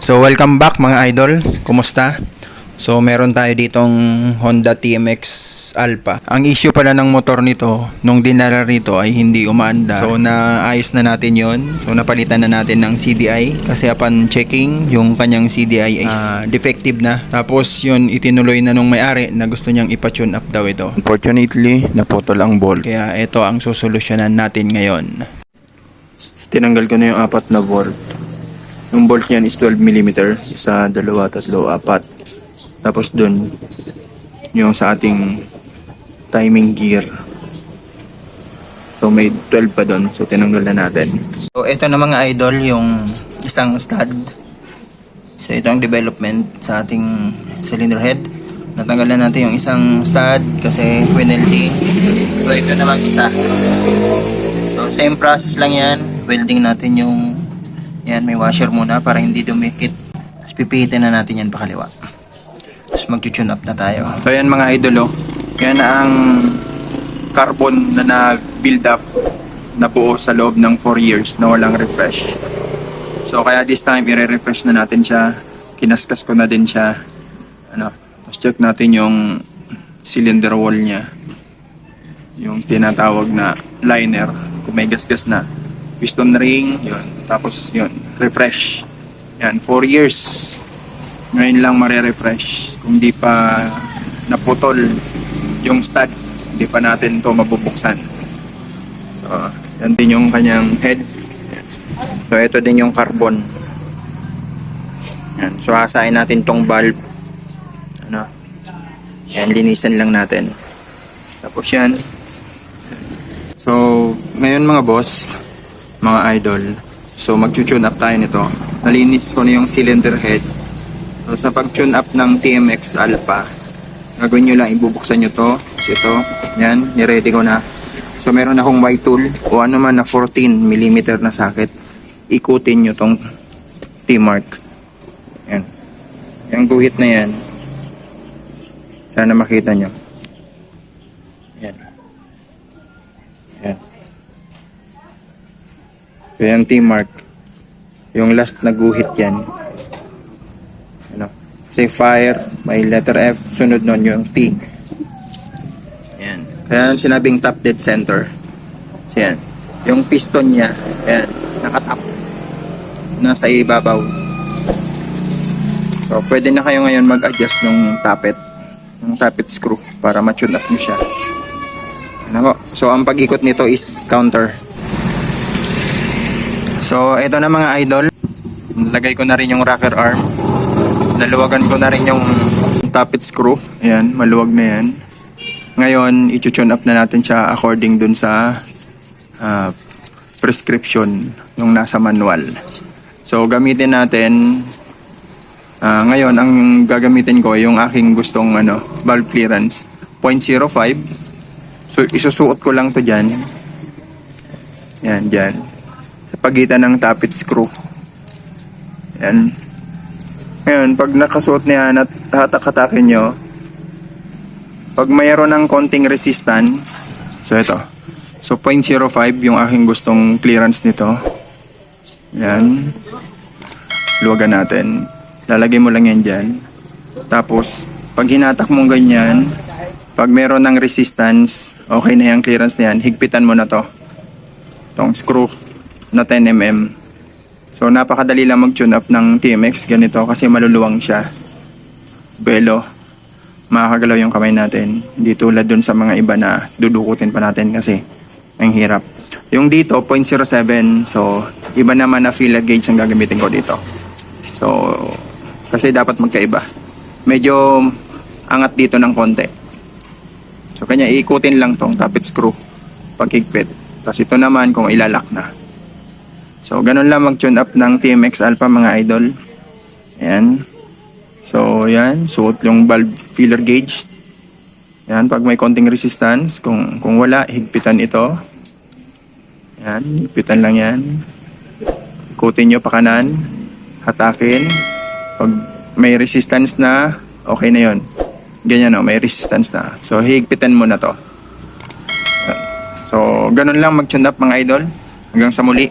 So welcome back mga idol, kumusta? So meron tayo ditong Honda TMX Alpha. Ang issue pala ng motor nito nung dinala rito ay hindi umaanda. So naayos na natin yon. So napalitan na natin ng CDI kasi upon checking yung kanyang CDI is defective na. Tapos yun itinuloy na nung may-ari na gusto niyang ipa-tune up daw ito. Unfortunately naputol ang bolt. Kaya ito ang susolusyonan natin ngayon. Tinanggal ko na yung 4 na bolt. Yung bolt niyan is 12mm. 1, 2, 3, 4. Tapos dun, yung sa ating timing gear. So may 12 pa dun. So tinanggal na natin. So ito na mga idol, yung isang stud. So ito ang development sa ating cylinder head. Natanggal na natin yung isang stud kasi penalty. So ito naman isa. So same process lang yan. Welding natin yung yan, may washer muna para hindi dumikit. Tapos pipihitin na natin yan pakaliwa. Tapos mag-tune up na tayo. So yan mga idol, yan ang carbon na nag-build up na buo sa loob ng 4 years na walang refresh. So kaya this time i-refresh na natin siya. Kinaskas ko na din siya. Tapos check natin yung cylinder wall niya. Yung tinatawag na liner. Kung may gasgas na. Piston ring, yun. Tapos yun, refresh. Yan, 4 years. Ngayon lang mare-refresh. Kung di pa naputol yung stud, hindi pa natin to mabubuksan. So, yan din yung kanyang head. So, ito din yung carbon. Yan. So, hasain natin tong valve. Yan, linisan lang natin. Tapos yan. So, ngayon mga boss, mga idol, so mag-tune up tayo nito. Nalinis ko na yung cylinder head. So sa pag-tune up ng TMX Alpha, gagawin nyo lang, ibubuksan nyo to. So ito, yan, niready ko na. So meron akong white tool o ano man na 14mm na socket. Ikutin nyo tong T-mark. Yan. Yung guhit na yan. Sana makita nyo. Yan. Yan. So yung T-mark, yung last na guhit yan. Say fire, may letter F, sunod nun yung T. Yan. Kaya sinabing top dead center. So yan. Yung piston niya, yan, nakatap. Nasa ibabaw. So pwede na kayo ngayon mag-adjust ng tappet screw para ma-tune up nyo siya. So ang pag-ikot nito is counter. So, ito na mga idol. Lagay ko na rin yung rocker arm. Naluwagan ko na rin yung tappet screw. Ayan, maluwag na yan. Ngayon, i-tune up na natin siya according dun sa prescription, yung nasa manual. So, gamitin natin. Ngayon, ang gagamitin ko, yung aking gustong valve clearance, 0.05. So, isusuot ko lang to dyan. Yan, dyan. Sa pagitan ng tappet screw. Yan. Ngayon, pag nakasuot na yan at hatak-hatakin nyo, pag mayroon ng konting resistance, so ito. So 0.05 yung aking gustong clearance nito. Yan. Luwagan natin. Lalagay mo lang yan dyan. Tapos, pag hinatak mo ganyan, pag mayroon ng resistance, okay na yung clearance na yan, higpitan mo na to. Itong screw na 10mm. So napakadali lang mag-tune up ng TMX ganito kasi maluluwang siya. Belo. Makakagalaw yung kamay natin. Hindi tulad dun sa mga iba na dudukutin pa natin kasi ang hirap. Yung dito 0.07. So iba naman na feeler gauge ang gagamitin ko dito. So kasi dapat magkaiba. Medyo angat dito ng konti. So kanya iikutin lang tong tappet screw paghigpit. Tapos ito naman kung ilalak na. So, ganun lang mag-tune up ng TMX Alpha mga idol. Ayan. So, yan. Suot yung valve feeler gauge. Ayan. Pag may konting resistance, kung wala, higpitan ito. Ayan. Higpitan lang yan. Ikutin nyo pa kanan. Hatakin. Pag may resistance na, okay na yon. Ganyan may resistance na. So, higpitan mo na to. So, ganun lang mag-tune up mga idol. Hanggang sa muli.